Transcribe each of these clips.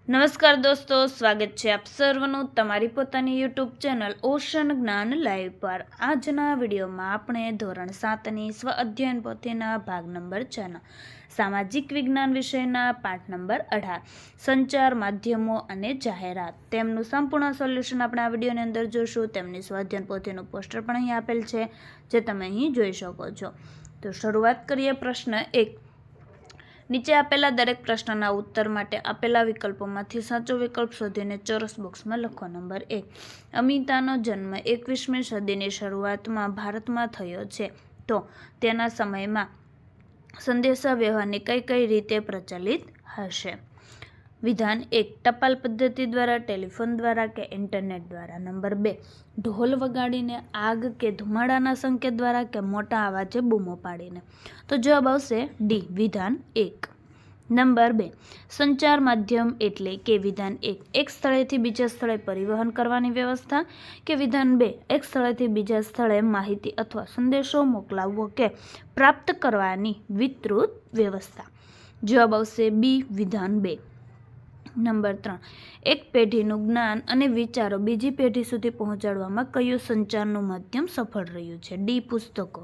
નમસ્કાર દોસ્તો, સ્વાગત છે આપ સર્વનું તમારી પોતાની યુટ્યુબ ચેનલ ઓશન જ્ઞાન લાઈવ પર। આજના વિડીયોમાં આપણે ધોરણ 7ની સ્વ અધ્યયન પોથીના ભાગ નંબર 6ના સામાજિક વિજ્ઞાન વિષયના પાઠ નંબર 18 સંચાર માધ્યમો અને જાહેરાત તેમનું સંપૂર્ણ સોલ્યુશન આપણે આ વિડીયોની અંદર જોઈશું। તેમની સ્વ અધ્યયન પોથીનું પોસ્ટર પણ અહીં આપેલ છે, જે તમે અહીં જોઈ શકો છો। તો શરૂઆત કરીએ। પ્રશ્ન 1। નીચે આપેલા દરેક પ્રશ્નના ઉત્તર માટે આપેલા વિકલ્પોમાંથી સાચો વિકલ્પ શોધીને ચોરસ બોક્સમાં લખો। નંબર 1। અમિતાનો જન્મ 21મી સદીની શરૂઆતમાં ભારતમાં થયો છે, તો તેના સમયમાં સંદેશા વ્યવહારની કઈ કઈ રીતે પ્રચલિત હશે? વિધાન 1। ટપાલ પદ્ધતિ દ્વારા, ટેલિફોન દ્વારા કે ઇન્ટરનેટ દ્વારા? નંબર 2। ઢોલ વગાડીને, આગ કે ધુમાડાના સંકેત દ્વારા કે મોટા અવાજે બૂમો પાડીને? તો જવાબ આવશે ડી, વિધાન 1। નંબર 2। સંચાર માધ્યમ એટલે કે? વિધાન 1। એક સ્થળેથી બીજા સ્થળે પરિવહન કરવાની વ્યવસ્થા કે વિધાન 2। એક સ્થળેથી બીજા સ્થળે માહિતી અથવા સંદેશો મોકલાવવો કે પ્રાપ્ત કરવાની વિસ્તૃત વ્યવસ્થા? જવાબ આવશે બી, વિધાન 2। નંબર 3। એક પેઢીનું જ્ઞાન અને વિચારો બીજી પેઢી સુધી પહોંચાડવામાં કયું સંચારનું માધ્યમ સફળ રહ્યું છે? ડી, પુસ્તકો।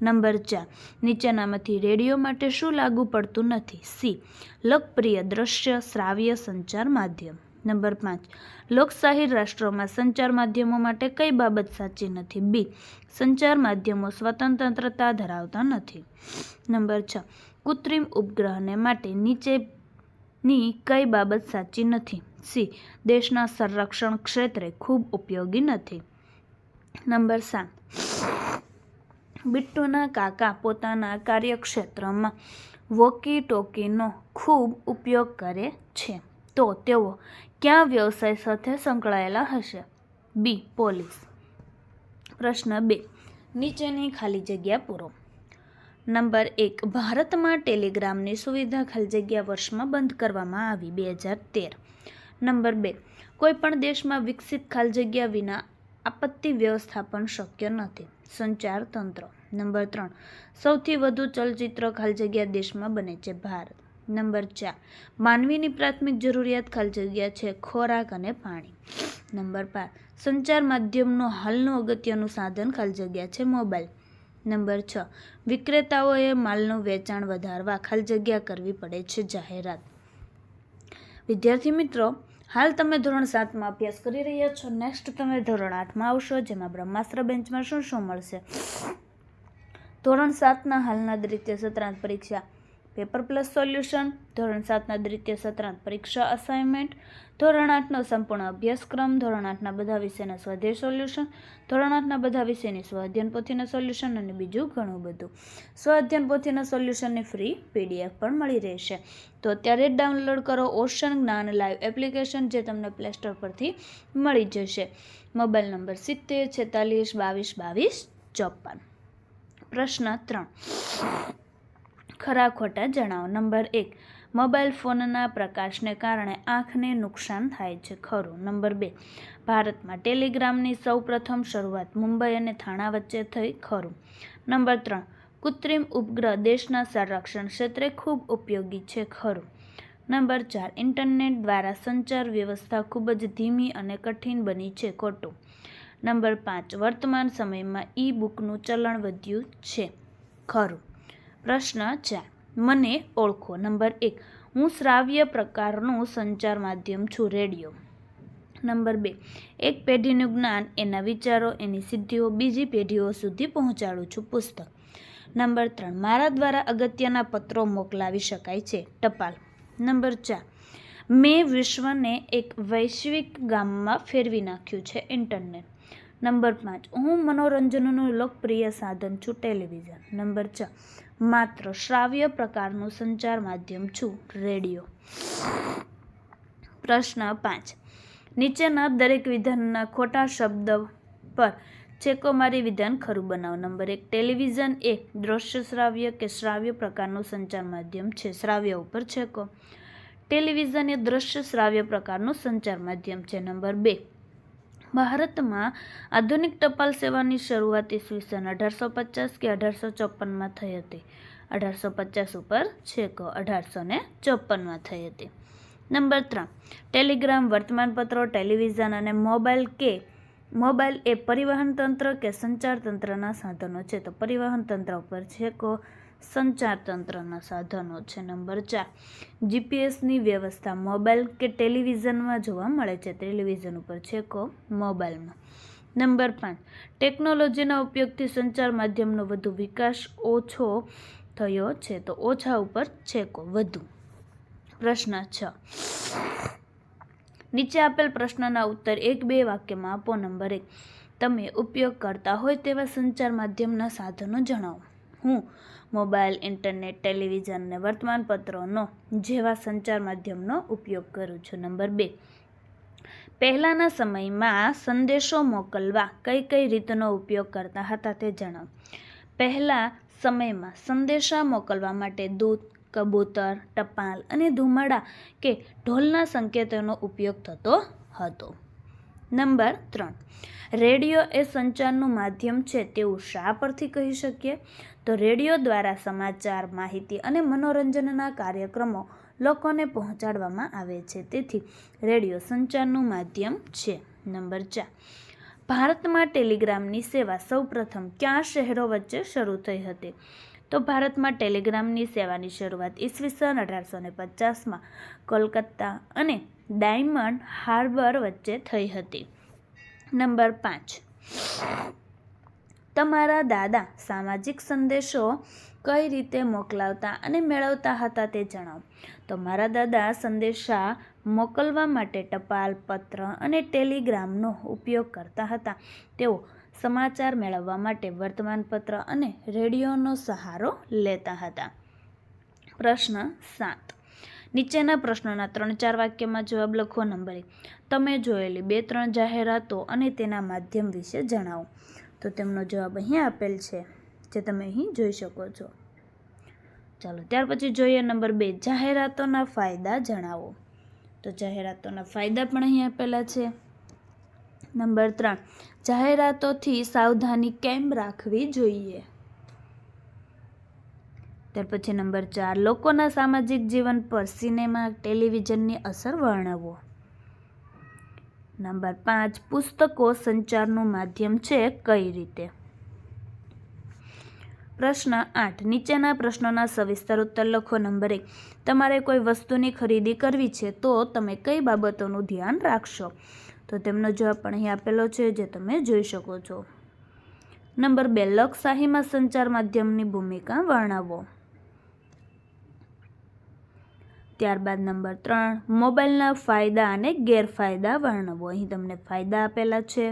નંબર 4। નીચેનામાંથી રેડિયો માટે શું લાગુ પડતું નથી? સી, લોકપ્રિય દ્રશ્ય શ્રાવ્ય સંચાર માધ્યમ। નંબર 5। લોકશાહી રાષ્ટ્રોમાં સંચાર માધ્યમો માટે કઈ બાબત સાચી નથી? બી, સંચાર માધ્યમો સ્વતંત્રતા ધરાવતા નથી। નંબર 6। કૃત્રિમ ઉપગ્રહને માટે નીચેની કઈ બાબત સાચી નથી? સી, દેશના સંરક્ષણ ક્ષેત્રે ખૂબ ઉપયોગી નથી। નંબર 7। બિટ્ટુના કાકા પોતાના કાર્યક્ષેત્રમાં વોકી ટોકીનો ખૂબ ઉપયોગ કરે છે, તો તેઓ કયા વ્યવસાય સાથે સંકળાયેલા હશે? બી, પોલીસ। પ્રશ્ન 2। નીચેની ખાલી જગ્યા પૂરો। નંબર 1। ભારતમાં ટેલિગ્રામની સુવિધા ખાલી જગ્યા વર્ષમાં બંધ કરવામાં આવી? 2013। નંબર 2। કોઈ પણ દેશમાં વિકસિત ખાલી જગ્યા વિના આપત્તિ વ્યવસ્થાપન શક્ય નથી? સંચાર તંત્ર। નંબર 3। સૌથી વધુ ચલચિત્ર ખાલી જગ્યા દેશમાં બને છે? ભારત। નંબર 4। માનવીની પ્રાથમિક જરૂરિયાત ખાલી જગ્યા છે ખોરાક અને પાણી? નંબર 5। સંચાર માધ્યમનું હાલનું અગત્યનું સાધન ખાલી જગ્યા છે મોબાઈલ? નંબર 6। વિક્રેતાઓએ માલનું વેચાણ વધારવા ખાલી જગ્યા કરવી પડે છે જાહેરાત? વિદ્યાર્થી મિત્રો, હાલ તમે ધોરણ 7માં અભ્યાસ કરી રહ્યા છો। નેક્સ્ટ તમે ધોરણ 8માં આવશો, જેમાં બ્રહ્માસ્ત્ર બેન્ચમાં શું મળશે? ધોરણ 7ના હાલના દ્વિતીય સત્રાંત પરીક્ષા પેપર પ્લસ સોલ્યુશન, ધોરણ 7ના દ્વિતીય સત્રાંત પરીક્ષા અસાઇનમેન્ટ, ધોરણ 8નો સંપૂર્ણ અભ્યાસક્રમ, ધોરણ 8ના બધા વિષયના સ્વાધ્યાય સોલ્યુશન, ધોરણ 8ના બધા વિષયની સ્વ અધ્યયન પોથીના સોલ્યુશન અને બીજું ઘણું બધું। સ્વ અધ્યયન પોથીના સોલ્યુશનની ફ્રી PDF પણ મળી રહેશે। તો અત્યારે જ ડાઉનલોડ કરો ઓશન જ્ઞાન લાઈવ એપ્લિકેશન, જે તમને પ્લે સ્ટોર પરથી મળી જશે। Mobile number 70 46 22 22 54। પ્રશ્ન 3। ખરા ખોટા જણાવો। નંબર 1। મોબાઈલ ફોનના પ્રકાશને કારણે આંખને નુકસાન થાય છે, ખરું? નંબર 2। ભારતમાં ટેલિગ્રામની સૌ પ્રથમ શરૂઆત મુંબઈ અને થાણા વચ્ચે થઈ, ખરું? નંબર 3। કૃત્રિમ ઉપગ્રહ દેશના સંરક્ષણ ક્ષેત્રે ખૂબ ઉપયોગી છે, ખરું? નંબર 4। ઇન્ટરનેટ દ્વારા સંચાર વ્યવસ્થા ખૂબ જ ધીમી અને કઠિન બની છે, ખોટું? નંબર 5। વર્તમાન સમયમાં ઈ બુકનું ચલણ વધ્યું છે, ખરું? પ્રશ્ન 4। મને ઓળખો। નંબર 1। હું શ્રાવ્ય પ્રકારનું સંચાર માધ્યમ છું, રેડિયો। નંબર 2। એક પેઢીનું જ્ઞાન, એના વિચારો, એની સિદ્ધિઓ બીજી પેઢીઓ સુધી પહોંચાડું છું, પુસ્તક। નંબર 3। મારા દ્વારા અગત્યના પત્રો મોકલાવી શકાય છે, ટપાલ। નંબર 4। મેં વિશ્વને એક વૈશ્વિક ગામમાં ફેરવી નાખ્યું છે, ઇન્ટરનેટ। નંબર 5। હું મનોરંજનનું લોકપ્રિય સાધન છું, ટેલિવિઝન। નંબર 6। માત્ર શ્રાવ્ય પ્રકારનું સંચાર માધ્યમ છું, રેડિયો। પ્રશ્ન 5। નીચેના દરેક વિધાનના ખોટા શબ્દ પર ચેકો મારી વિધાન ખરું બનાવો। નંબર 1। ટેલિવિઝન એ દ્રશ્ય શ્રાવ્ય કે શ્રાવ્ય પ્રકારનું સંચાર માધ્યમ છે? શ્રાવ્ય ઉપર ચેકો। ટેલિવિઝન એ દ્રશ્ય શ્રાવ્ય પ્રકારનું સંચાર માધ્યમ છે। નંબર 2। ભારતમાં આધુનિક ટપાલ સેવાની શરૂઆત ઈસવીસન 1850 કે 1854માં થઈ હતી? 1850 ઉપર ચેકો, 1854માં થઈ હતી। નંબર 3, ટેલિગ્રામ, વર્તમાનપત્રો, ટેલિવિઝન અને મોબાઈલ એ પરિવહન તંત્ર કે સંચાર તંત્રના સાધનો છે? તો પરિવહન તંત્ર ઉપર છે કે સંચાર તંત્રના સાધનો છે. નંબર 4, જીપીએસની વ્યવસ્થા મોબાઈલ કે ટેલિવિઝનમાં જોવા મળે છે? ટેલિવિઝન ઉપર છે કે મોબાઈલમાં. નંબર 5, ટેકનોલોજીના ઉપયોગથી સંચાર માધ્યમનો વધુ વિકાસ ઓછો થયો છે? તો ઓછા ઉપર છે કે વધુ. પ્રશ્ન 6, નીચે આપેલ પ્રશ્નના ઉત્તર 1-2 વાક્યમાં આપો. નંબર 1, તમે ઉપયોગ કરતા હોય તેવા સંચાર માધ્યમના સાધનો જણાવો. હું મોબાઈલ, ઇન્ટરનેટ, ટેલિવિઝન અને વર્તમાનપત્રોનો જેવા સંચાર માધ્યમનો ઉપયોગ કરું છું. નંબર 2, પહેલાંના સમયમાં સંદેશો મોકલવા કઈ રીતનો ઉપયોગ કરતા હતા તે જણાવો. પહેલા સમયમાં સંદેશા મોકલવા માટે દૂત, કબૂતર, ટપાલ અને ધુમાડા કે ઢોલના સંકેતોનો ઉપયોગ થતો હતો. નંબર 3, રેડિયો એ સંચારનું માધ્યમ છે તેવું શા પરથી કહી શકીએ? તો રેડિયો દ્વારા સમાચાર, માહિતી અને મનોરંજનના કાર્યક્રમો લોકોને પહોંચાડવામાં આવે છે, તેથી રેડિયો સંચારનું માધ્યમ છે. નંબર 4, ભારતમાં ટેલિગ્રામની સેવા સૌપ્રથમ કયા શહેરો વચ્ચે શરૂ થઈ હતી? તો ભારતમાં ટેલિગ્રામની સેવાની શરૂઆત ઈસવીસન 1850માં કોલકાતા અને ડાયમંડ હાર્બર વચ્ચે થઈ હતી. નંબર 5, તમારા દાદા સામાજિક સંદેશો કઈ રીતે મોકલાવતા અને મેળવતા હતા તે જણાવો. તો મારા દાદા સંદેશા મોકલવા માટે ટપાલ, પત્ર અને ટેલિગ્રામનો ઉપયોગ કરતા હતા. તેઓ સમાચાર મેળવવા માટે વર્તમાનપત્ર અને રેડિયોનો સહારો લેતા હતા. પ્રશ્ન 7, નીચેના પ્રશ્નોના 3-4 વાક્યમાં જવાબ લખો. નંબર 1, તમે જોયેલી 2-3 જાહેરાતો અને તેના માધ્યમ વિશે જણાવો. તો તેમનો જવાબ અહીં આપેલ છે, જે તમે અહીં જોઈ શકો છો. ચાલો ત્યાર પછી જોઈએ નંબર 2, જાહેરાતોના ફાયદા જણાવો. તો જાહેરાતોના ફાયદા પણ અહીં આપેલા છે. નંબર 3, જાહેરાતોથી સાવધાની કેમ રાખવી જોઈએ? ત્યાર પછી નંબર 4, લોકોના સામાજિક જીવન પર સિનેમા, ટેલિવિઝનની અસર વર્ણવો. નંબર 5, પુસ્તકો સંચારનું માધ્યમ છે કઈ રીતે? પ્રશ્ન 8, નીચેના પ્રશ્નોના સવિસ્તર ઉત્તર લખો. નંબર 1, તમારે કોઈ વસ્તુની ખરીદી કરવી છે તો તમે કઈ બાબતોનું ધ્યાન રાખશો? તો તેમનો જવાબ પણ અહીં આપેલો છે, જે તમે જોઈ શકો છો. નંબર 2, લોકશાહીમાં સંચાર માધ્યમની ભૂમિકા વર્ણવો. ત્યારબાદ નંબર 3, મોબાઈલના ફાયદા અને ગેરફાયદા વર્ણવો. અહીં તમને ફાયદા આપેલા છે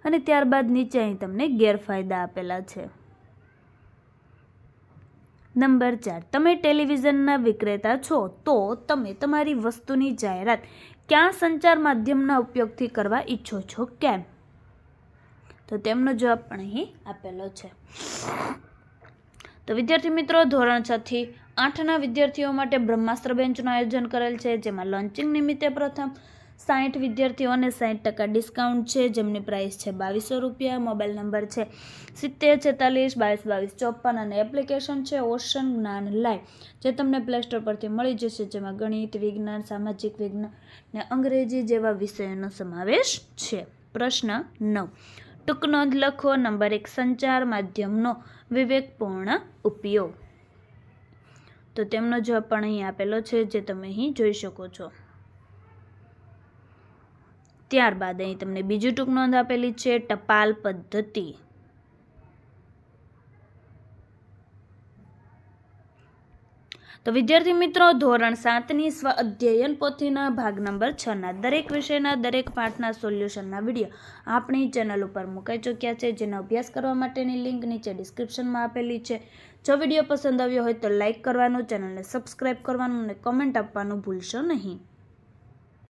અને ત્યારબાદ નીચે અહીં તમને ગેરફાયદા આપેલા છે. નંબર 4, તમે ટેલિવિઝનના વિક્રેતા છો તો તમે તમારી વસ્તુની જાહેરાત કયા સંચાર માધ્યમના ઉપયોગથી કરવા ઈચ્છો છો, કેમ? તો તેમનો જવાબ પણ અહીં આપેલો છે. તો વિદ્યાર્થી મિત્રો, ધોરણ 6 થી 8ના વિદ્યાર્થીઓ માટે બ્રહ્માસ્ત્ર બેન્ચનું આયોજન કરેલ છે, જેમાં લોન્ચિંગ નિમિત્તે પ્રથમ 60 વિદ્યાર્થીઓને 60% ડિસ્કાઉન્ટ છે, જેમની પ્રાઇસ છે ₹2200. મોબાઈલ નંબર છે 7046 22 22 54 અને એપ્લિકેશન છે ઓશન જ્ઞાન લાઈવ, જે તમને પ્લે સ્ટોર પરથી મળી જશે, જેમાં ગણિત, વિજ્ઞાન, સામાજિક વિજ્ઞાન અને અંગ્રેજી જેવા વિષયોનો સમાવેશ છે. પ્રશ્ન 9, ટૂંક નોંધ લખો. નંબર 1, સંચાર માધ્યમનો વિવેકપૂર્ણ ઉપયોગ. તો તેમનો જવાબ પણ અહીં આપેલો છે, જે તમે અહીં જોઈ શકો છો. ત્યારબાદ અહીં તમને બીજી ટૂંક નોંધ આપેલી છે, ટપાલ પદ્ધતિ. તો વિદ્યાર્થી મિત્રો, ધોરણ 7ની સ્વ અધ્યયન પોથીના ભાગ નંબર 6ના દરેક વિષયના દરેક પાઠના સોલ્યુશનના વિડીયો આપણી ચેનલ ઉપર મુકાઈ ચૂક્યા છે, જેનો અભ્યાસ કરવા માટેની લિંક નીચે ડિસ્ક્રિપ્શનમાં આપેલી છે. જો વિડીયો પસંદ આવ્યો હોય તો લાઇક કરવાનું, ચેનલને સબસ્ક્રાઈબ કરવાનું અને કોમેન્ટ આપવાનું ભૂલશો નહીં.